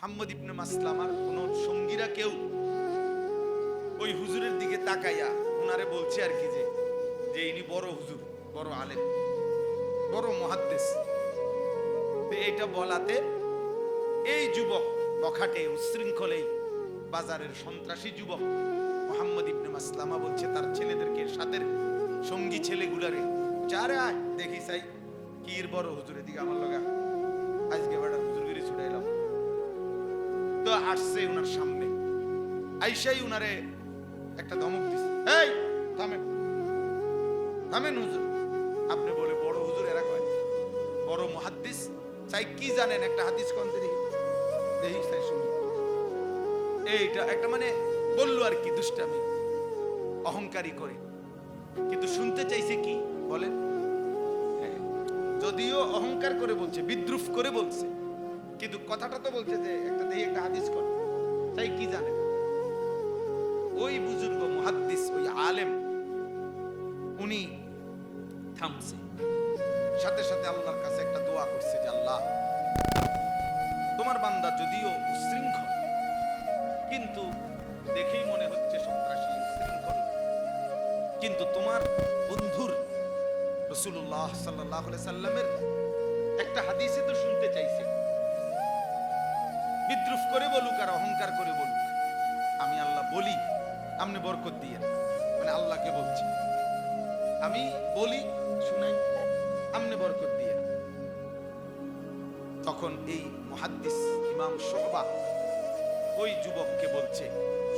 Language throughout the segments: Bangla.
মুহাম্মদ ইবনে মাসলামার কোন সঙ্গীরা কেউ ওই হুজুরের দিকে তাকাইয়া ওনারে বলছে আর কি, যে ইনি বড় হুজুর, বড় আলেম, বড় মুহাদ্দিস। এইটা বলাতে এই যুবক বখাটে উচ্ছৃঙ্খলে বাজারের সন্ত্রাসী যুবক মুহাম্মদ ইবনে মাসলামা বলছে তার ছেলেদেরকে, সাথে সঙ্গী ছেলেগুলারে, চারে আয় দেখি চাই কির বড় হুজুরের দিকে আমার লগা আজকে বেড়া হুজুরগিরি ছুটাইলাম। তো আসছে উনার সামনে, আইসাই উনারে একটা ধমক দিছে, এই থামেন থামেন হুজুর, আপনি বলে বড় হুজুর, এরা কয় বড় মুহাদ্দিস, চাই কি জানেন একটা হাদিস কোনতে দেখি দেখি চাই শুনি। এইটা একটা মানে বললো আর কি দুষ্টামি, অহংকারী করে, কিন্তু শুনতে চাইছে কি বলেন? যদিও অহংকার করে বলছে, বিদ্রুপ করে বলছে, কিন্তু কথাটা তো বলছে যে একটা দেখি একটা হাদিস কর, চাই কি জানেন। ওই বুজুর্গ মুহাদ্দিস, ওই আলেম, উনি থামছে, সাথে সাথে আল্লাহর কাছে একটা দোয়া করছে যে আল্লাহ, তোমার বান্দা যদিও উচ্ছৃঙ্খল, কিন্তু দেখেই মনে হচ্ছে সন্ত্রাসী উচ্ছৃঙ্খল, কিন্তু তোমার বন্ধুর রাসূলুল্লাহ সাল্লাল্লাহু আলাইহি সাল্লামের একটা হাদিসে তো শুনতে চাইছে, বিদ্রুপ করে বলুক আর অহংকার করে বলুক, আমি আল্লাহ বলি আপনি বরকত দিয়ে, মানে আল্লাহকে বলছি, আমি বলি শুনাই আপনি বরকত দিয়ে। তখন এই মুহাদ্দিস ইমাম শুবা ওই যুবককে বলছে,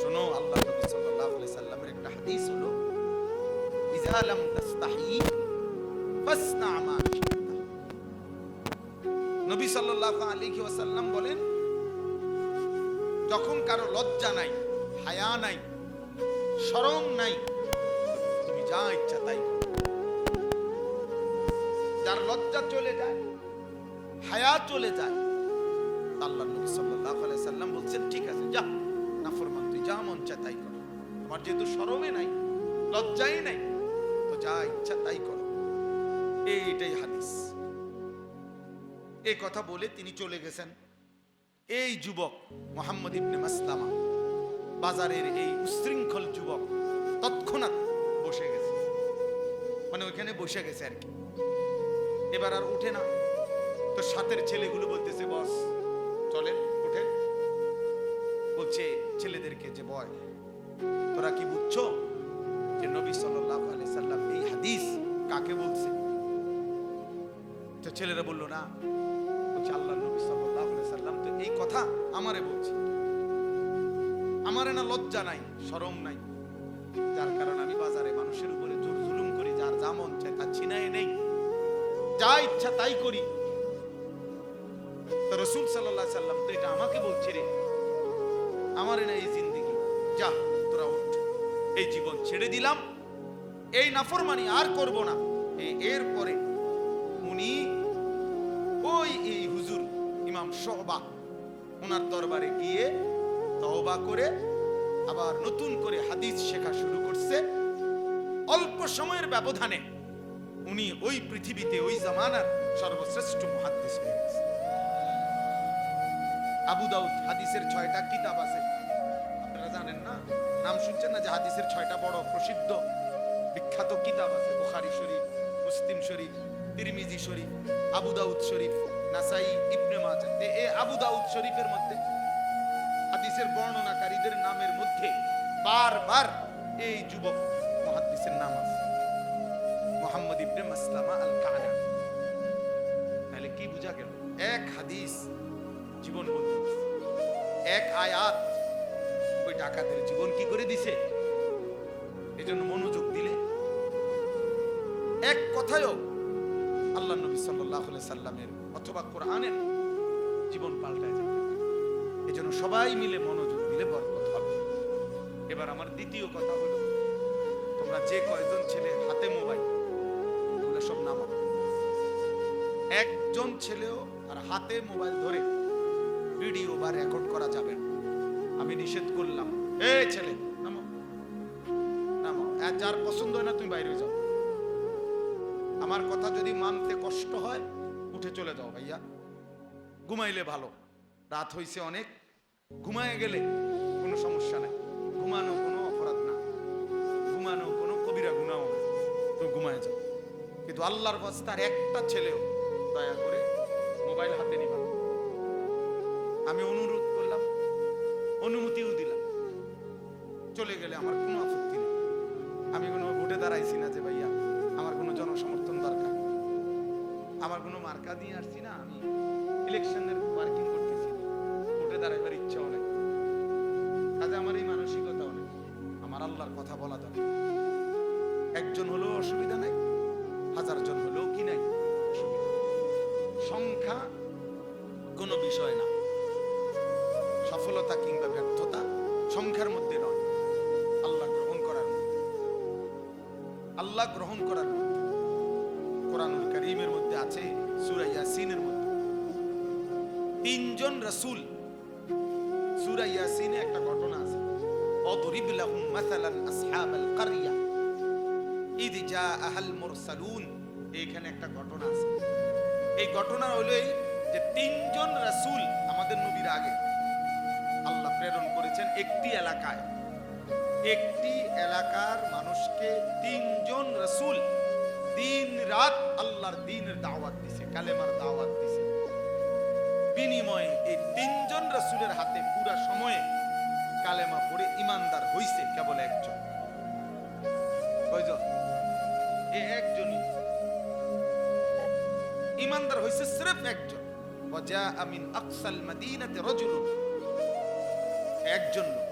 শোনো, আল্লাহ নবী সাল্লাল্লাহু আলাইহি সাল্লামের একটা হাদিস হলো, ইযা লাম তাস্তাহি ফাসনা মা শি'তা। নবী সাল্লাল্লাহু আলাইহি ওয়াসাল্লাম বলেন, যখন কারো লজ্জা নাই, হায়া নাই, শরম নাই, তুমি যা ইচ্ছা তাই করো। যার লজ্জা চলে যায়, হায়া চলে যায়, আল্লাহ নবী সাল্লাল্লাহু আলাইহি সাল্লাম বলছেন, ঠিক আছে যা নাফরমান, তুই যা মন চায় তাই কর, তোমার যেহেতু শরমে নাই, লজ্জাই নাই, তো যা ইচ্ছা তাই করো। এইটাই হাদিস। এই কথা বলে তিনি চলে গেছেন। এই যুবক মুহাম্মদ ইবনে মাসলামা, বাজারের এই উচ্ছৃঙ্খল যুবক, তৎক্ষণাৎ বসে গেছে, মানে ওইখানে বসে গেছে আর কি, এবার আর উঠে না। তো সাথের ছেলেগুলো বলতেছে, বস চলেন উঠেন, বলছে ছেলেদেরকে যে বয়, তোরা কি বুঝছো যে নবী সাল্লাল্লাহু আলাইহি সাল্লাম এই হাদিস কাকে বলছে? তো ছেলেরা বলল না, বলছে আল্লাহ নবী সাল্লাল্লাহু আলাইহি সাল্লাম তো এই কথা আমারে বলছে, আমারে না লজ্জা নাই, শরম নাই, যার কারণে আমি বাজারে মানুষের উপরে জোর জুলুম করি, যার যা মন চায় তা ছিনায় নেই, যা ইচ্ছা তাই করি। তো রাসূল সাল্লাল্লাহু আলাইহি সাল্লাম তো এটা আমাকে বলছে, রে আমারে না এই জিন্দেগি, যা তোরা উঠ, এই জীবন ছেড়ে দিলাম, এই নাফরমানি আর করব না। এরপরে উনি ওই এই হুজুর ইমাম শুবা ওনার দরবারে গিয়ে তওবা করে আবার নতুন করে হাদিস শেখা শুরু করছে। অল্প সময়ের ব্যবধানে উনি ওই পৃথিবীতে ওই জামানার সর্বশ্রেষ্ঠ মুহাদ্দিস হয়ে গেছে। আবু দাউদ হাদিসের 6টা কিতাব আছে, আপনারা জানেন না, নাম শুনছেন না, যে হাদিসের 6টা বড় প্রসিদ্ধ বিখ্যাত কিতাব আছে, বুখারী শরীফ, মুসলিম শরীফ, তিরমিজি শরীফ, আবু দাউদ শরীফ, নাসাই, ইবনে মাজাহ। এই আবু দাউদ শরীফের মধ্যে হাদিসের বর্ণনাকারীদের নামের মধ্যে বারবার এই যুবক মুহাদ্দিসের নাম আছে, মুহাম্মদ ইবনে মাসলামা আল কানা। তাহলে কি বুঝা গেল? এক হাদিস জীবন বদলে দিছে, এক আয়াত ওই ডাকাতের জীবন কি করে দিছে। এজন্য মনোযোগ দিলে এক কথায়ও আল্লাহ নবী সাল্লাল্লাহু আলাইহি সাল্লামের অথবা কোরআনের জীবন পাল্টায় যেতে পারে। এজন্য সবাই মিলে মনোযোগ দিলে বরকত হবে। এবার আমার দ্বিতীয় কথা হলো, তোমরা যে কয়জন ছেলে হাতে মোবাইল, এগুলো সব নামাও। একজন ছেলেও আর হাতে মোবাইল ধরে ভিডিও বা রেকর্ড করা যাবে না, আমি নিষেধ করলাম। এই ছেলে নামো, নামো, যার পছন্দ হয় না তুমি বাইরে যাও। আমার কথা যদি মানতে কষ্ট হয় উঠে চলে যাও ভাইয়া, ঘুমাইলে ভালো। রাত হইছে অনেক, ঘুমায় গেলে কোনো সমস্যা নাই, ঘুমানো কোনো অপরাধ না, ঘুমানো কোনো কবিরা গুনাহ না, তো ঘুমায় যাও। কিন্তু আল্লাহর রাস্তার একটা ছেলেও দয়া করে মোবাইল হাতে নিবা। আমি অনুরোধ করলাম, অনুমতিও দিলাম, চলে গেলে আমার কোনো আপত্তি নেই। আমি কোনো ভোটে দাঁড়াইছি না যে ভাইয়া আমার কোনো জনসমর্থন দরকার, আমার কোনো মার্কা দিয়ে আসছি না, আমি ইলেকশনের মার্কিং করতেছি, ভোটে দাঁড়াইবার ইচ্ছাও নেই, কাজে আমার এই মানসিকতাও নেই। আমার আল্লাহর কথা বলা দরকার। একজন হলেও অসুবিধা নাই, 1000 জন হলেও কি নাই অসুবিধা। সংখ্যা কোনো বিষয় না, সফলতা কিংবা ব্যর্থতা সংখ্যার মধ্যে নয়, আল্লাহ গ্রহণ করার মধ্যে, আল্লাহ গ্রহণ করার মধ্যে। কোরআনুল কারীমের মধ্যে আছে, সূরা ইয়াসিনের মধ্যে 3 জন রাসূল, সূরা ইয়াসিনে একটা ঘটনা আছে, অদরিব লাহুম মাসালান আসহাবাল কারইয়া ইয জাআহাল মুরসালুন। এখানে একটা ঘটনা আছে। এই ঘটনা হলো এই যে 3 জন রাসূল আমাদের নবীর আগে আল্লাহ প্রেরণ করেছেন একটি এলাকায়। একটি এলাকার মানুষকে 3 জন রাসূল দিন রাত আল্লাহর দ্বীনের দাওয়াত দিছে, কালেমার দাওয়াত দিছে। বিনিময়ে এই 3 জন রাসূলের হাতে পুরা সময়ে কালেমা পড়ে ইমানদার হইছে কেবল একজন। কয়জন? এই একজনই ইমানদার হইছে, সির্ফ একজন। ওয়াজা মিন আকসাল মাদিনাতি রাজুলুন, একজন লোক।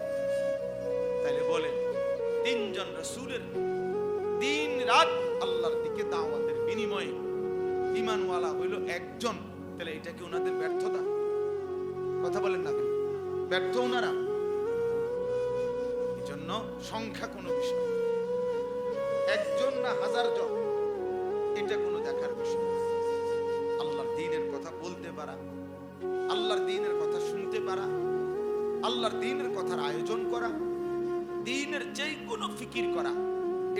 তাইলে বলেন 3 জন রাসূলের দিন রাত আল্লাহর দিকে দাওয়াতের বিনিময়ে ঈমানওয়ালা হইল একজন, তাহলে এটা কি ওনাদের ব্যর্থতা? কথা বলেন না কেন? ব্যর্থ ওনারা? এজন্য সংখ্যা কোনো বিষয়, একজন না 1000 জন এটা কোনো দেখার বিষয়। আল্লাহর দ্বীনের কথা বলতে পারা, আল্লাহর দ্বীনের কথা শুনতে পারা, আল্লাহর দ্বীনের কথার আয়োজন করা, দ্বীনের যে কোনো ফিকির করা,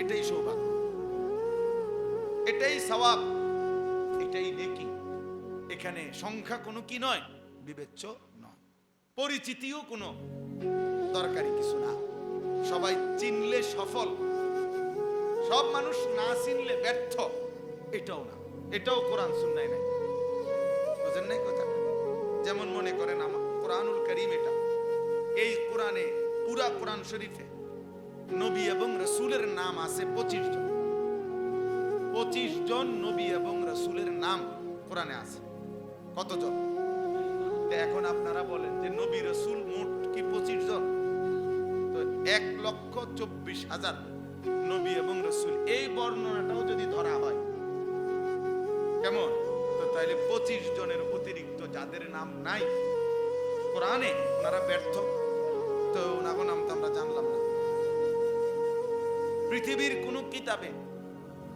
এটাই সৌভাগ্য, এটাই সওয়াব, এটাই নেকি। এখানে সংখ্যা কোনো কি নয়, বিবেচ্য নয়, পরিচিতিও কোনো দরকারি কিছু না। সবাই চিনলে সফল, সব মানুষ না চিনলে ব্যর্থ, এটাও না, এটাও কোরআন সুন্নায় নাই। বুঝেন নাই কথা? যেমন মনে করেন আমার কোরআনুল কারীম, এটা এই কোরআনে পুরা কোরআন শরীফে নবী এবং রাসূলের নাম আছে 25 জন। 25 জন নবী এবং রাসূলের নাম কোরআনে আছে। কতজন? এখন আপনারা বলেন যে নবী রাসূল মোট কি 25 জন? তো 1,24,000 নবী এবং রাসূল, এই বর্ণনাটাও যদি ধরা হয় কেমন? তো তাইলে 25 জনের অতিরিক্ত যাদের নাম নাই কোরআনে, ওনারা ব্যর্থ। তো ওনার নাম তো আমরা জানলাম না। পৃথিবীর কোন কিতাবে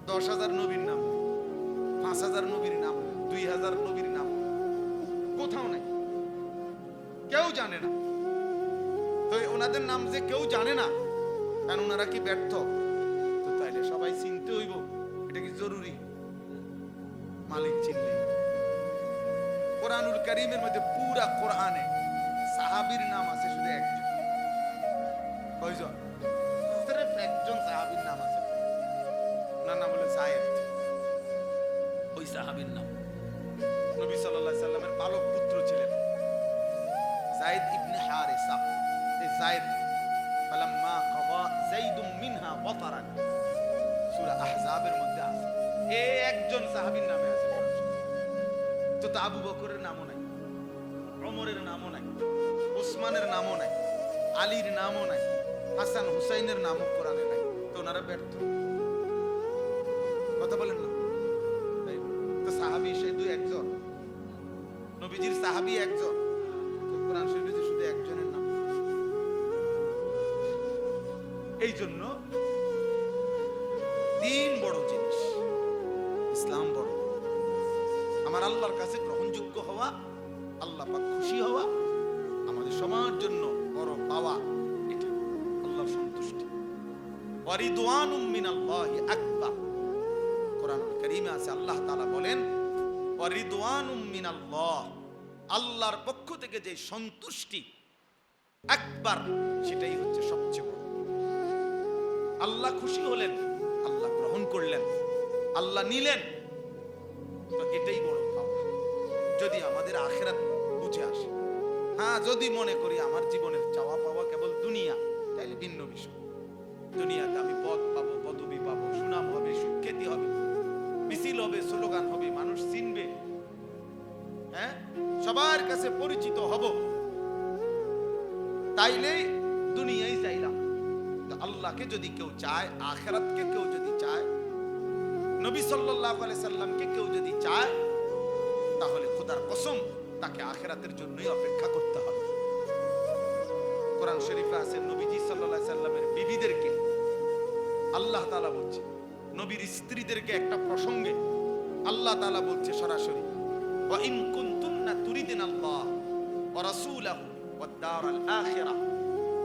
10,000 নবীর নাম, 5,000 নবীর নাম, 2,000 নবীর নাম কোথাও নাই, কেউ জানে না। তো ওনাদের নাম যে কেউ জানে না, কারণ ওনারা কি ব্যর্থ? তো তাইলে সবাই চিনতে হইব, এটা কি জরুরি? মালিক চিনলে। কোরআনুল কারীমের মধ্যে পুরা কোরআনে সাহাবীর নাম আছে শুধু একজন। কয়জন? সির্ফ একজন সাহাবীর নাম আছে, ওনার নাম হলো যায়েদ। ওই সাহাবীর নাম নবী সাল্লাল্লাহু আলাইহি সাল্লামের পালক পুত্র ছিলেন যায়েদ ইবনে হারিসা। এই যায়েদ ফালাম্মা কাদা যায়েদুম মিনহা ওয়াতারান, সূরা আহজাবের মধ্যে আছে। এই একজন সাহাবীর নামে আছে। তো আবু বকরের নামও নাই, ওমরের নামও নাই, ওসমানের নামও নাই, আলীর নামও নাই, হাসান হুসাইনের নামও কোরআনে নাই। তো ওনারা ব্যর্থ। কথা বলেন না? তো সাহাবী শুধু একজন, নবীজির সাহাবী একজন, তো কোরআন শরীফে শুধু একজনের নাম। এই জন্য দিন বড় জিনিস, ইসলাম বড়। আমার আল্লাহর কাছে গ্রহণযোগ্য হওয়া, আল্লাহ পাক খুশি হওয়া আমাদের সবার জন্য বড় পাওয়া। এটা আল্লাহর সন্তুষ্টি। ওয়ারিদওয়ানুম মিনাল্লাহি আকবার। কোরআনুল কারীমে আছে আল্লাহ তাআলা বলেন ওয়ারিদওয়ানুম মিনাল্লাহ, আল্লাহর পক্ষ থেকে যে সন্তুষ্টি একবার, সেটাই হচ্ছে সবচেয়ে বড়। আল্লাহ খুশি হলেন, আল্লাহ গ্রহণ করলেন, আল্লাহ নিলেন, তো এটাই বড় পাওয়া। যদি আমাদের আখিরাত বুঝে আসে। হ্যাঁ, যদি মনে করি আমার জীবনের চাওয়া পাওয়া কেবল দুনিয়া, তাইলে ভিন্ন বিষয়। দুনিয়াতে আমি পদ পাবো, পদবি পাবো, সুনাম হবে, সুখ্যাতি হবে, মিছিল হবে, স্লোগান হবে, মানুষ চিনবে, হ্যাঁ, সবার কাছে পরিচিত হব, তাইলেই দুনিয়ায় চাইলাম। আল্লাহকে যদি কেউ চায়, আখিরাতকে কেউ যদি চায়, নবী সাল্লাল্লাহু আলাইহি সাল্লামকে কেউ যদি চায়, তাহলে খোদার কসম তাকে আখিরাতের জন্যই অপেক্ষা করতে হবে। কোরআন শরীফে আছে নবীজি সাল্লাল্লাহু আলাইহি সাল্লামের বিবিদেরকে আল্লাহ তাআলা বলছে, নবীর স্ত্রীদেরকে একটা প্রসঙ্গে আল্লাহ তাআলা বলছে সরাসরি, ওয়া ইন কুনতুন্না তুরিদিনাল্লাহ ওয়া রাসূলাহু ওয়াদ দারাল আখিরাহ।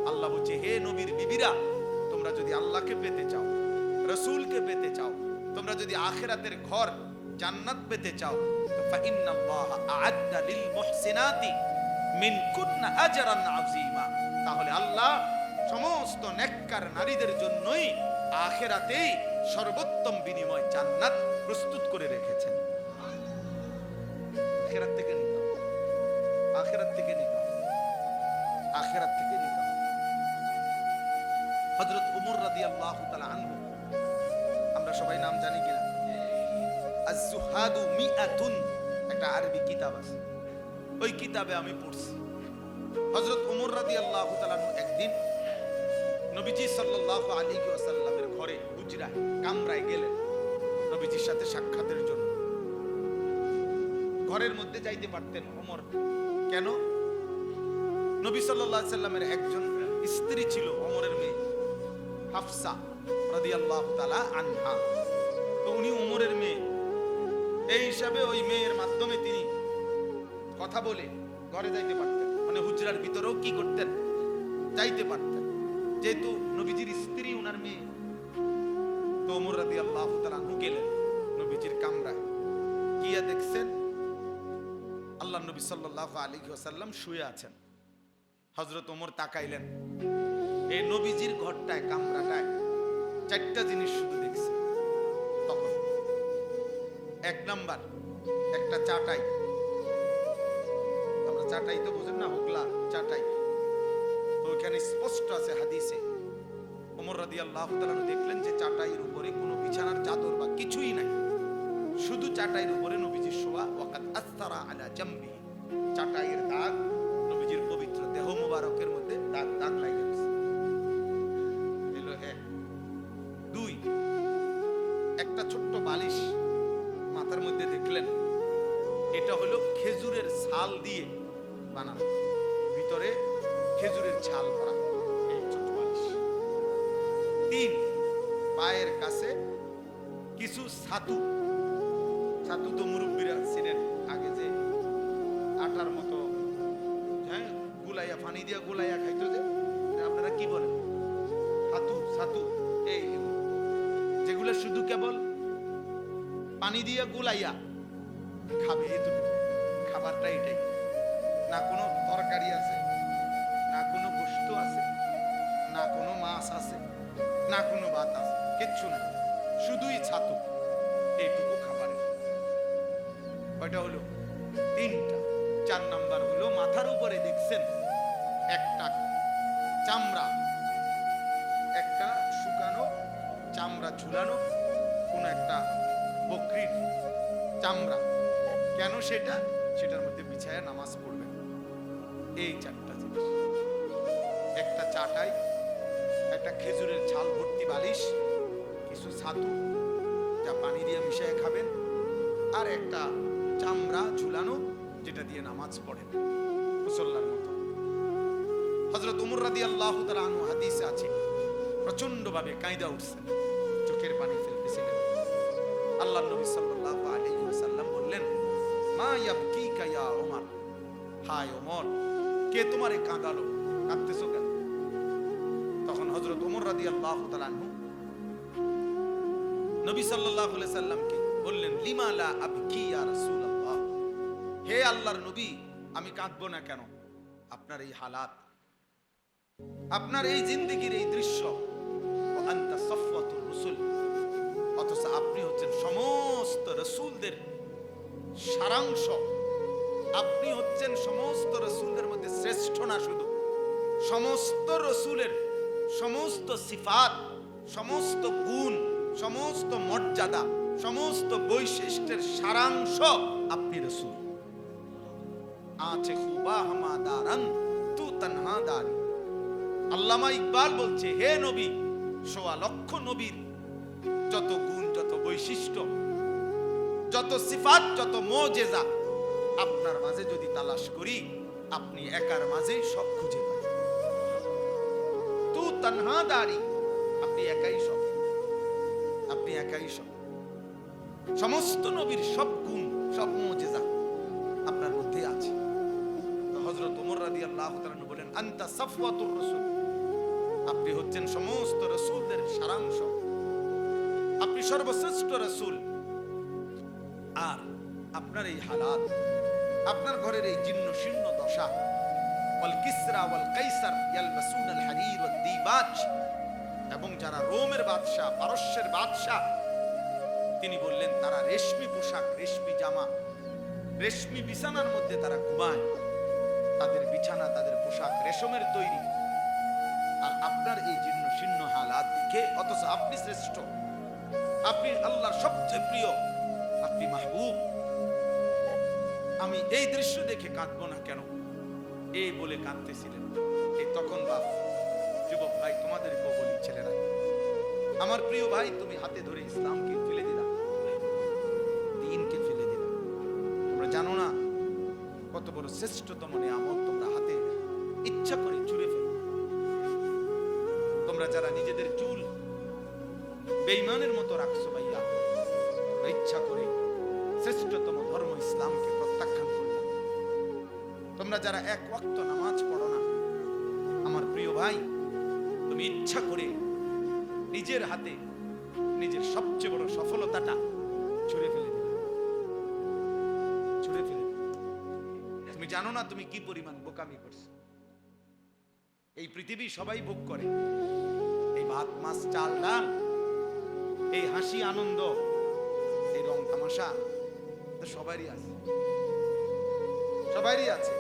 আল্লাহ বলছে, হে নবীর বিবিরা, তোমরা যদি আল্লাহকে পেতে চাও, রাসূলকে পেতে চাও, তোমরা যদি আখিরাতের ঘর জান্নাত পেতে চাও, তো ফাইন্নাল্লাহা আ'আদ্দা লিল মুহসিনাতি মিনকুন্না আজরান আযীমা। তাহলে আল্লাহ সমস্ত নেককার নারীদের জন্যই আখিরাতেই সর্বোত্তম বিনিময় জান্নাত প্রস্তুত করে রেখেছেন। আখিরাত থেকে নিতে হবে, আখিরাত থেকে নিতে হবে, আখিরাত থেকে নিতে হবে। হযরত ওমর রাদিয়াল্লাহু তাআলা আনহু, আমরা সবাই নাম জানি কিনা, আজ-জুহাদু মিআতুন, একটা আরবি কিতাব আছে, ওই কিতাবে আমি পড়ছি। হযরত ওমর রাদিয়াল্লাহু তাআলা একদিন নবীজি সাল্লাল্লাহু আলাইহি ওয়াসাল্লামের ঘরে হুজরায় কামরায় গেলেন নবীজির সাথে সাক্ষাতের জন্য। ঘরের মধ্যে যাইতে পারতেন ওমর, কেন? নবী সাল্লাল্লাহু আলাইহি সাল্লামের একজন স্ত্রী ছিল, ওমরের মেয়ে হাফসা রাদিয়াল্লাহু তাআলা আনহা। তো উনি ওমরের মেয়ে, এই হিসাবে ওই মেয়ের মাধ্যমে তিনি কথা বলে ঘরে যাইতে পারতেন, মানে হুজরার ভিতরেও কি করতেন, যাইতে পারতেন, যেহেতু নবীজির স্ত্রী উনার মেয়ে। তো ওমর রাদিয়াল্লাহু তাআলা আনহু গেলেন নবীজির কামরায়, গিয়া দেখছেন আল্লাহ নবী সাল্লাল্লাহু আলাইহি ওয়াসাল্লাম শুয়ে আছেন। হযরত ওমর তাকাইলেন, এই নবীজির ঘরটায়, কামরাটায় চারটা জিনিস শুধু দেখছে তখন। এক নাম্বার, একটা চাটাই, আমরা চাটাই তো বুঝেন না, হোগলা চাটাই, তো ওইখানে স্পষ্ট আছে হাদিসে। ওমর রাদিয়াল্লাহু তাআলা দেখলেন যে চাটাইয়ের উপরে কোনো বিছানার চাদর বা কিছুই নাই, শুধু চাটাইয়ের উপরে নবীজি শোয়া। ওয়াকাদ আসতারা আলা জামবি, চাটাইয়ের দাগ নবীজির পবিত্র দেহ মোবারকের মধ্যে দাগ দাগ লাগে গেছে। এলো এক। দুই, একটা ছোট্ট বালিশ মাথার মধ্যে দেখলেন, এটা হলো খেজুরের ছাল দিয়ে বানানো, ভিতরে খেজুরের ছাল ভরা এই ছোট্ট বালিশ। তিন, পায়ের কাছে কিছু ছাতু, ছাতু তো মুরব্বীরা ছিলেন আগে, যে আটার মতো, হ্যাঁ, গুলাইয়া, পানি দিয়া গুলাইয়া খাইতো, যে আপনারা কি বলেন, ছাতু, ছাতু, এই যেগুলো শুধু কেবল পানি দিয়া গুলাইয়া খাবে, এটুকু খাবারটা এটাই, না কোনো তরকারি আছে, না কোনো গোশত আছে, না কোনো মাছ আছে, না কোনো ভাত আছে, কিচ্ছু না, শুধুই ছাতু, এইটুকু খাবারের। কয়টা হলো? তিনটা। চার নাম্বার হলো মাথার উপরে দেখছেন একটা চামড়া, একটা শুকানো চামড়া ঝুলানো কোন একটা বকরির চামড়া। কেন সেটা? সেটার মধ্যে বিছায়া নামাজ পড়বেন। এই চারটা জিনিস, একটা চাটাই, একটা খেজুরের ছাল ভর্তি বালিশ, কিছু ছাতু যা পানি দিয়ে মিশিয়ে খাবেন, আর একটা চামড়া ঝুলানো যেটা দিয়ে নামাজ পড়েন মুসল্লার মতো। হযরত ওমর রাদিয়াল্লাহু তাআলা আনহু হাদিসে আছে প্রচন্ড ভাবে কাঁদা উঠছেন, চোখের পানি ফেলতেছিলেন। আল্লাহর নবী সাল্লাল্লাহু আলাইহি ওয়াসাল্লাম বললেন, মা ইয়াবকিকা ইয়া ওমর, হায় ওমর, কে তোমারে কাঁদালো, কাঁদতেছো কেন? তখন হযরত ওমর রাদিয়াল্লাহু তাআলা আনহু নবী সাল্লাল্লাহু আলাইহি ওয়াসাল্লামকে বললেন, লিমা লা আবকি ইয়া রাসূলুল্লাহ, হে আল্লাহর নবী, আমি কাঁদবো না কেন? আপনার এই হালাত, আপনার এই জিন্দেগির এই দৃশ্য, আনতা সফওয়াতুর রাসূল, অথচ আপনি হচ্ছেন সমস্ত রাসূলদের সারাংশ। আপনি হচ্ছেন সমস্ত রাসূলদের মধ্যে শ্রেষ্ঠ, না শুধু সমস্ত রাসূলের সমস্ত সিফাত, সমস্ত গুণ, সমস্ত মর্যাদা, সমস্ত বৈশিষ্ট্যের সারাংশ আপনি রাসূল। আছে খুবা হামাদারান তু তানহাদারি। আল্লামা ইকবাল বলছে, হে নবী, ১৬ লক্ষ নবীর যত গুণ, যত বৈশিষ্ট্য, যত সিফাত, যত মুজিজা আপনার মাঝে যদি তালাশ করি, আপনি একার মাঝেই সব খুঁজে পাই। তু তানহাদারি, আপনি একাই সব, আপনি একাই সব। সমস্ত নবীর সব গুণ, সব মুজিজা আপনার মধ্যে আছে। তো হযরত ওমর রাদিয়াল্লাহু তাআলা বলেন, আনতা সাফওয়াতুর রাসূল, আপনি হচ্ছেন সমস্ত রাসূলদের সারাংশ, আপনি সর্বশ্রেষ্ঠ রাসূল। আর আপনার এই হালাত, আপনার ঘরের এই জীর্ণ শীর্ণ দশা, ওয়াল কিসরা ওয়াল কাইসার ইয়ালবাসুন আল হারির ওয়াদ দিবাজ, এবং যারা রোমের বাদশা, পারস্যের বাদশা, তিনি বললেন তারা রেশমি পোশাক, রেশমি জামা, রেশমি বিছানার মধ্যে তারা ঘুমায়, তাদের বিছানা, তাদের পোশাক রেশমের তৈরি। আর আপনার এই জীর্ণ শীর্ণ হালাত দেখে, অথচ আপনি শ্রেষ্ঠ, আপনি আল্লাহর সবচেয়ে প্রিয়, আপনি মাহবুব, আমি এই দৃশ্য দেখে কাঁদবো না কেন? এই বলে কাঁদতেছিলেন। এই তখন বাপ, যুবক ভাই, তোমাদেরকেও বলি, ছেলেরা, আমার প্রিয় ভাই, তুমি হাতে ধরে ইসলামকে ফেলে দিলা, দ্বীনকে ফেলে দিলা। তোমরা জানো না কত বড় শ্রেষ্ঠতম নিয়ামত তোমরা হাতে ইচ্ছা করে ছুঁড়ে ফেলো। তোমরা যারা নিজেদের চুল বেঈমানের মতো রাখছো ভাইয়া, তোমরা ইচ্ছা করে শ্রেষ্ঠতম ধর্ম ইসলামকে প্রত্যাখ্যান করলে। তোমরা যারা এক ওয়াক্ত নামাজ পড়ো না, আমার প্রিয় ভাই, তুমি ইচ্ছা করে নিজের হাতে নিজের সবচেয়ে বড় সফলতাটা ছুঁড়ে ফেলে দিলে, ছুঁড়ে ফেলে। তুমি জানো না তুমি কি পরিমাণ বোকামি করছো। এই পৃথিবী সবাই ভোগ করে, এই ভাত মাছ চাল ডাল, এই হাসি আনন্দ, এই রং তামাশা তো সবারই আছে, সবারই আছে।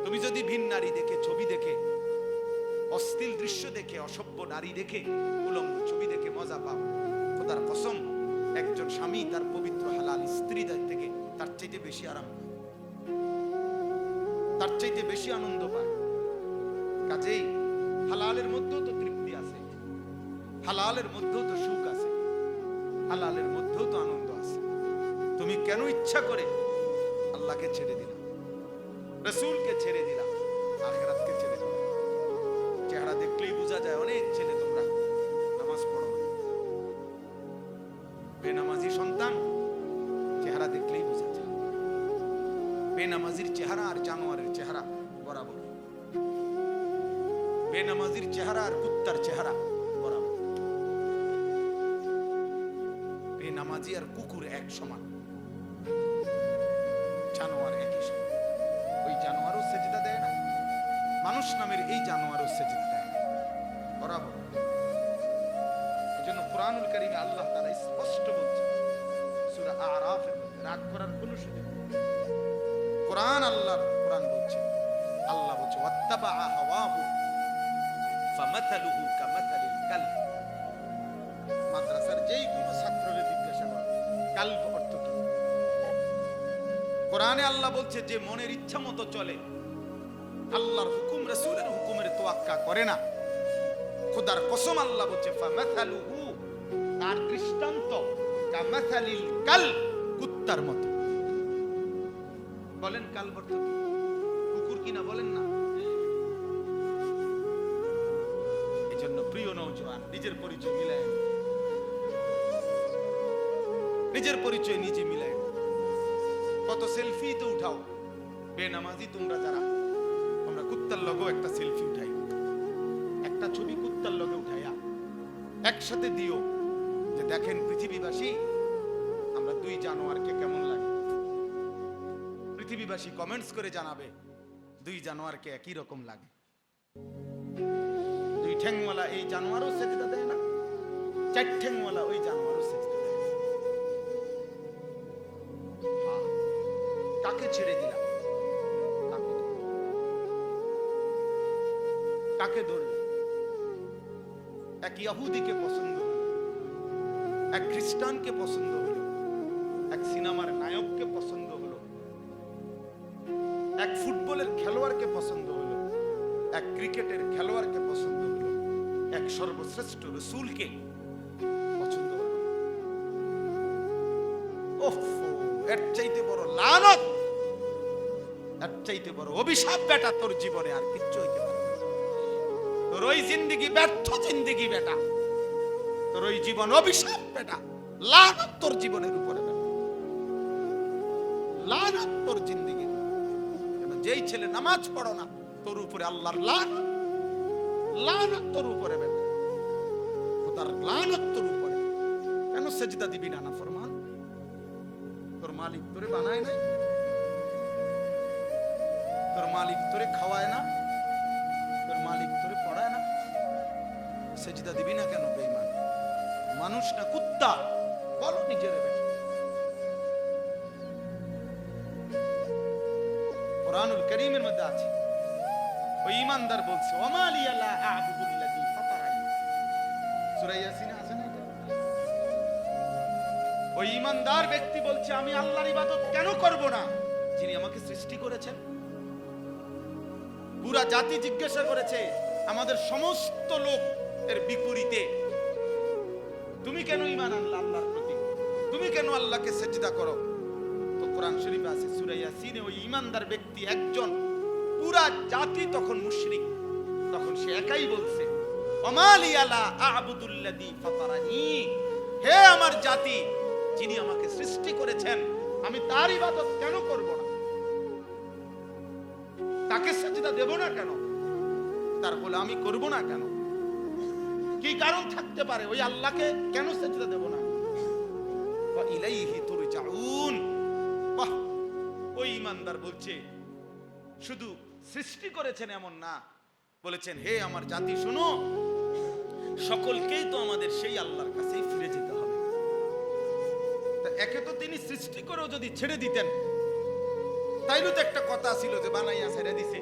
তুমি যদি ভিন নারী দেখে, ছবি দেখে, অশ্লীল দৃশ্য দেখে, অসভ্য নারী দেখে, উলঙ্গ ছবি দেখে মজা পাও, খোদার কসম, একজন স্বামী তার পবিত্র হালাল স্ত্রী থেকে তার চাইতে বেশি আরাম পায়, তার চাইতে বেশি আনন্দ পায়। কাজেই হালালের মধ্যেও তো তৃপ্তি আছে, হালালের মধ্যেও তো সুখ আছে, হালালের মধ্যেও তো আনন্দ আছে। তুমি কেন ইচ্ছা করে আল্লাহকে ছেড়ে দিলা, রাসূলকে ছেড়ে দিলা, আখিরাতকে ছেড়ে দিলা? চেহারা দেখলেই বোঝা যায় অনেক ছেলে তোমরা নামাজ পড়ো না। বেনামাজি সন্তান চেহারা দেখলেই বোঝা যায়। বেনামাজির চেহারা আর জানোয়ারের চেহারা বরাবর, বেনামাজির চেহারা আর কুত্তার চেহারা বরাবর, বেনামাজি আর কুকুর এক সমান, জানোয়ার একই সমান। ওই জানোয়ারও সেজদা দেয় না, মানুষ নামের এই জানোয়ারও সেজদা দেয় না, বরাবর। এই জন্য কুরআনুল কারীমে আল্লাহ তাআলা স্পষ্ট বলছেন, সূরা আরাফের মধ্যে, রাগ করার কোনো সুযোগ নেই। কোরআন, আল্লাহর কোরআন বলছে, আল্লাহ বলছে, ওয়াত্তাবা হাওয়াহু ফামাথালুহু কামাথালিল কালব। মাদ্রাসার যেই কোনো ছাত্রকে জিজ্ঞাসা করে কালব অর্থ কি, কোরআনে আল্লাহ বলছে যে মনের ইচ্ছা মতো চলে, আল্লাহর হুকুম রাসূলের হুকুমের তোয়াক্কা করে না, খোদার কসম আল্লাহ বলছে ফামাথালুহু, তার দৃষ্টান্ত কামাথালিল কালব, কুত্তার মতো। বলেন কালব অর্থ কি? কুকুর কিনা বলেন না? এজন্য প্রিয় নওজোয়ান, নিজের পরিচয় মিলায়, নিজের পরিচয় নিজে মিলায়। কত সেলফি তো উঠাও, বেনামাজি তোমরা যারা, তোমরা কুত্তার লগেও একটা সেলফি উঠাই, একটা ছবি কুত্তার লগে উঠাইয়া একসাথে দিও, যে দেখেন পৃথিবীবাসী, আমরা দুই জানোয়ারকে কেমন লাগে। পৃথিবীবাসী কমেন্টস করে জানাবে 2 জানোয়ারকে একই রকম লাগে। 2 ঠ্যাংওয়ালা এই জানোয়ারও সেজদা দেয় না, 4 ঠ্যাংওয়ালা ওই জানোয়ারও সেজদা দেয় না। কাকে ছেড়ে দিলাম? কাকে ধরল? এক ইহুদিকে পছন্দ হলো, এক খ্রিস্টানকে পছন্দ হলো, এক সিনেমার নায়ককে পছন্দ হলো, এক ফুটবলের খেলোয়াড়কে পছন্দ হলো, এক ক্রিকেটের খেলোয়াড়কে পছন্দ হলো, এক সর্বশ্রেষ্ঠ রাসূলকে পছন্দ হলো। ওফ, এর চাইতে বড় লানত, এর চাইতে বড় অভিশাপ বেটা তোর জীবনে আর কিচ্ছু হইতে পারে না। তোর ওই জিন্দেগি ব্যর্থ জিন্দেগি বেটা, তোর ওই জীবন অভিশাপ বেটা, লানত তোর জীবনের উপরে বেটা, লানত তোর জিন্দেগি। কেন যেই ছেলে নামাজ পড়ো না তোর উপরে আল্লাহর লানত, লানত তোর উপরে বেটা, খোদার লানত তোর উপরে। কেন সেজদা দিবি না? না ফরমান, তোর মালিক তোরে বানায় নাই, তোর মালিক তোরে খাওয়ায় না, তোর মালিক তোরে পড়ায় না, সেজদা দিবি না কেন? বেঈমান মানুষ না কুত্তা? বলো নিজের বেটা। কুরআনুল কারীমের মধ্যে আছে, ওই ঈমানদার বলছে ওমা লিয়া লা আ'বুদুল্লাযী ফাতারানি, সূরা ইয়াসিনে আছে না এটা? ওই ঈমানদার ব্যক্তি বলছে আমি আল্লাহর ইবাদত কেন করব না যিনি আমাকে সৃষ্টি করেছেন। পুরা জাতি জিজ্ঞাসা করেছে আমাদের সমস্ত লোক এর বিপরীতে, তুমি কেন ঈমান আনলা আল্লাহর প্রতি, তুমি কেন আল্লাহকে সিজদা করো? তো কোরআন শরীফে আছে সূরা ইয়াসিনে ওই ঈমানদার ব্যক্তি একজন, পুরা জাতি তখন মুশরিক, তখন সে একাই বলছে ওমা লিয়া লা আ'বুদুল্লাযী ফাতারানি, হে আমার জাতি, যিনি আমাকে সৃষ্টি করেছেন আমি তার ইবাদত কেন করব না, তাকে সিজদা দেব না কেন, তার গোলামি করব না কেন? কি কারণ থাকতে পারে? ওই আল্লাহকে কেন সিজদা দেব না? ওয়া ইলাইহি তুরজাউন। বাহ, ওই ঈমানদার বলছে শুধু সৃষ্টি করেছেন এমন না, বলেছেন হে আমার জাতি শুনো, সকলকেই তো আমাদের সেই আল্লাহর কাছেই ফিরে যেতে হবে। তা একে তো তিনি সৃষ্টি করেও যদি ছেড়ে দিতেন, তাইলে তো একটা কথা ছিল যে বানাইয়া ছেড়ে দিছে,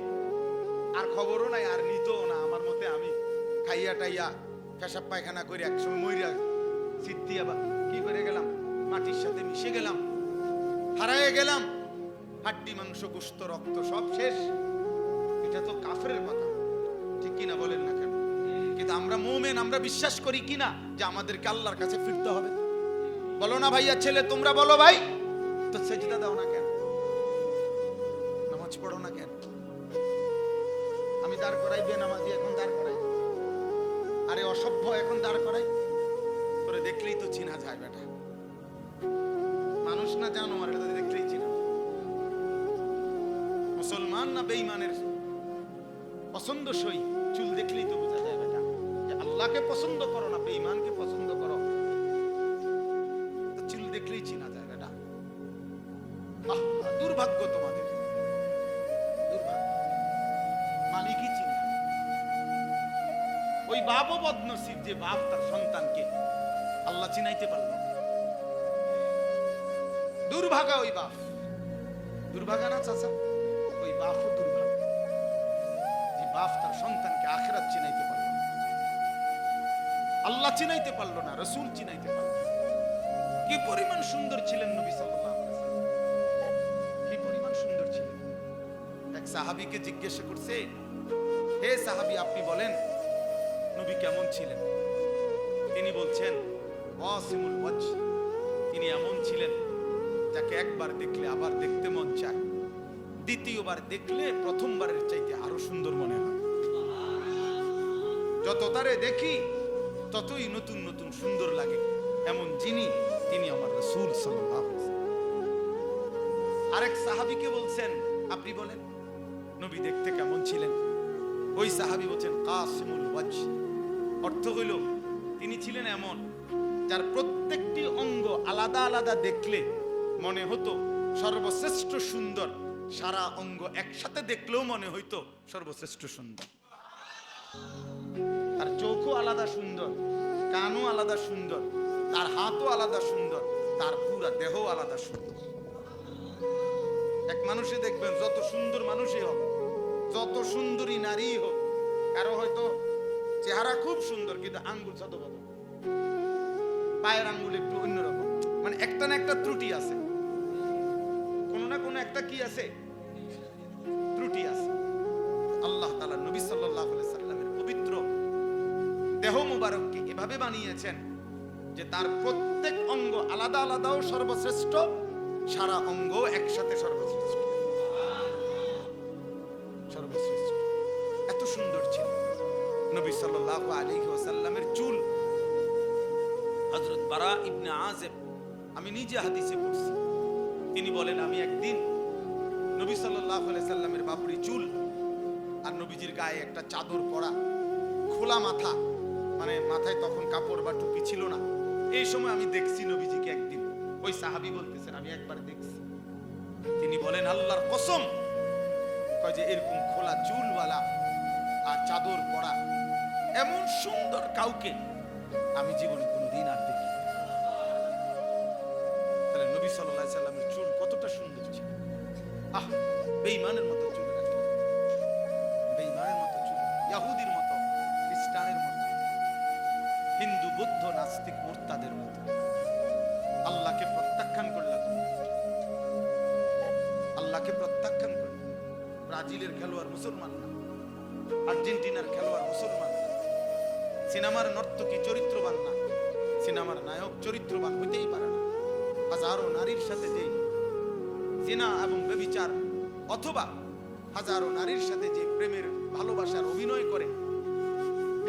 আর খবরও নাই, আর নিতও না। আমার মতে আমি খাইয়া টাইয়া পেশাব পায়খানা করে একসময় মইরা সিদ্ধিয়া বা কি করে গেলাম, মাটির সাথে মিশে গেলাম, হারায়ে গেলাম, হাড্ডি মাংস গোশত রক্ত সব শেষ। এটা তো কাফেরের কথা, ঠিক কিনা বলেন না কেন? কিন্তু আমরা মুমিন, আমরা বিশ্বাস করি কিনা যে আমাদেরকে আল্লাহর কাছে ফিরতে হবে? বলো না ভাইয়া, ছেলে তোমরা বলো ভাই, তো সিজদা দাও না কেন? নামাজ পড়ো না কেন? আমি দাঁড় করাই বেনামাজি, এখন দাঁড় করাই, আরে অসভ্য এখন দাঁড় করাই, তোরে দেখলেই তো চিনা যায় বেটা, মানুষ না জানোয়ার, এটা দেখলেই চিনা। মুসলমান না বেঈমানের পছন্দসই চুল দেখলেই তো বোঝা যায় বেটা যে আল্লাহকে পছন্দ করো না বেঈমানকে পছন্দ করো, তো চুল দেখলেই চিনা যায় বেটা। দুর্ভাগ্য তোমাদের, দুর্ভাগ্য, মালিকই চিনা। ওই বাপও বদনসিব যে বাপ তার সন্তানকে আল্লাহ চিনাইতে পারল। দুর্ভাগা ওই বাপ, দুর্ভাগা না চাচা, ওই বাপও দুর্ভাগা যে বাপ তার সন্তানকে আখিরাত চিনাইতে পারল না, আল্লাহ চিনাইতে পারল না, রাসূল চিনাইতে পারল না। কি পরিমাণ সুন্দর ছিলেন নবী সাল্লাল্লাহু আলাইহি ওয়াসাল্লাম, কি পরিমাণ সুন্দর ছিলেন। এক সাহাবীকে জিজ্ঞাসা করছে, হে সাহাবী আপনি বলেন নবী কেমন ছিলেন? তিনি বলছেন ওয়াসিমুল ওয়াজহ, তিনি এমন ছিলেন যাকে একবার দেখলে আবার দেখতে মন চায়, দ্বিতীয়বার দেখলে প্রথমবারের চাইতে আরো সুন্দর মনে হয়। যত তারে দেখি ততই নতুন নতুন সুন্দর লাগে, এমন যিনি তিনি আমার রাসূল সাল্লাল্লাহু আলাইহি ওয়াসাল্লাম। আরেক সাহাবীকে বলছেন আপনি বলেন নবী দেখতে কেমন ছিলেন? ওই সাহাবী বলছেন কাসিমুল ওয়াজহ, অর্থ হইল তিনি ছিলেন এমন যার প্রত্যেকটি অঙ্গ আলাদা আলাদা দেখলে মনে হতো সর্বশ্রেষ্ঠ সুন্দর, সারা অঙ্গ একসাথে দেখলেও মনে হইতো সর্বশ্রেষ্ঠ সুন্দর। তার চোখও আলাদা সুন্দর, কানও আলাদা সুন্দর, তার হাতও আলাদা সুন্দর, তার পুরা দেহও আলাদা সুন্দর। এক মানুষে দেখবেন যত সুন্দর মানুষই হোক, যত সুন্দরী নারী হোক, কারো হয়তো চেহারা খুব সুন্দর কিন্তু আঙ্গুল ছোট বড়, পায়ের আঙ্গুল একটু অন্যরকম, মানে একটা না একটা ত্রুটি আছে, কোনো না কোনো একটা কি আছে, ত্রুটি আছে। আল্লাহ তাআলা নবী সাল্লাল্লাহু আলাইহি সাল্লামের পবিত্র দেহ মুবারককে এভাবে বানিয়েছেন যে তার প্রত্যেক অঙ্গ আলাদা আলাদাও সর্বশ্রেষ্ঠ, সারা অঙ্গ একসাথে সর্বশ্রেষ্ঠ। সর্বশ্রেষ্ঠ, এত সুন্দর ছিল নবী সাল্লাল্লাহু আলাইহি ওয়াসাল্লামের চুল। হযরত বারা ইবনে আযিব, আমি নিজে হাদিসে পড়ছি, তিনি বলেন আমি একদিন নবী সাল্লাল্লাহু আলাইহি সাল্লামের বাবরি চুল আর নবীজির গায়ে একটা চাদর পরা, খোলা মাথা, মানে মাথায় তখন কাপড় বা টুপি ছিল না। এই সময় আমি দেখছি নবীজিকে একদিন, ওই সাহাবী বলতেছেন আমি একবার দেখছি। তিনি বলেন আল্লাহর কসম, কয় যে এরকম খোলা চুলওয়ালা আর চাদর পরা এমন সুন্দর কাউকে আমি জীবনে কোনোদিন আর দেখি। তাহলে নবী সাল্লাল্লাহু আলাইহি সাল্লামের চুল কতটা সুন্দর ছিল। আহ, বেঈমানের মতো চুল রাখে, বেঈমানের মতো চুল, ইহুদির মতো, খ্রিস্টানের মতো, হিন্দু বৌদ্ধ নাস্তিক মুরতাদের মতো। আল্লাহকে প্রত্যাখ্যান করলাম, আল্লাহকে প্রত্যাখ্যান করলাম। ব্রাজিলের খেলোয়াড় মুসলমান না, আর্জেন্টিনার খেলোয়াড় মুসলমান না, সিনেমার নর্তকী চরিত্রবান না, সিনেমার নায়ক চরিত্রবান হইতেই পারে না। হাজারো নারীর সাথে যে জিনা এবং ব্যভিচার, অথবা হাজারো নারীর সাথে যে প্রেমের ভালোবাসার অভিনয় করে,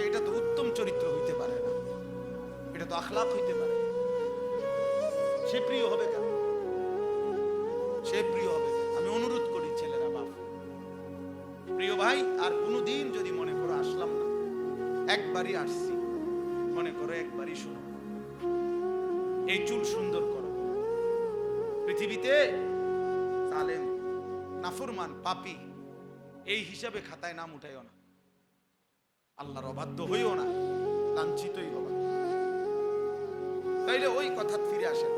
এটা তো উত্তম চরিত্র হইতে পারে না, এটা তো আখলাক হইতে পারে না। সে প্রিয় হবে কেন? সে প্রিয় হবে কেন? আমি অনুরোধ করি ছেলেরা, বাপ, প্রিয় ভাই, আর কোনোদিন যদি মনে করো আসলাম না, একবারই আসছি, মনে করো একবারই শোনো, এই চুল সুন্দর করো। পৃথিবীতে জালেম, নাফরমান, পাপী এই হিসাবে খাতায় নাম উঠাইও না, আল্লাহর অবাধ্য হইও না, লাঞ্ছিতই হবা। তাইলে ওই কথা ফিরে আসেন।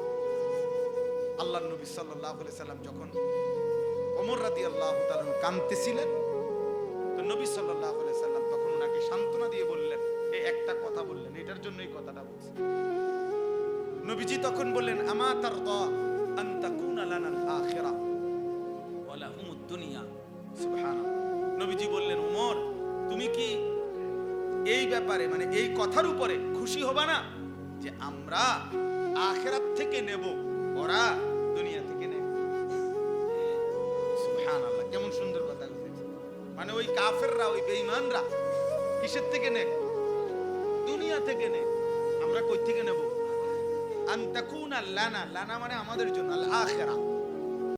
আল্লাহর নবী সাল্লাল্লাহু আলাইহি সাল্লাম যখন ওমর রাদিয়াল্লাহু তাআলা কাঁদতেছিলেন, তো নবী সাল্লাল্লাহু আলাইহি সাল্লাম তখন ওনাকে সান্ত্বনা দিয়ে বললেন, এই একটা কথা বললেন, এটার জন্যই কথাটা বলছি। নবীজি তখন বললেন আমা তারদা আন তাকুনা লানাল আখিরা ওয়া লাহুমুদ দুনিয়া। সুবহানাল্লাহ। নবীজি বললেন ওমর, তুমি কি এই ব্যাপারে, মানে এই কথার উপরে খুশি হবা না যে আমরা আখিরাত থেকে নেব, ওরা দুনিয়া থেকে নেবে? সুবহানাল্লাহ, কেমন সুন্দর কথা বলেছে। মানে ওই কাফেররা, ওই বেঈমানরা কিসের থেকে নেক? দুনিয়া থেকে নেক। আমরা কই থেকে নেব? আন তাকুনা লানা, লানা মানে আমাদের জন্য, আল আখিরা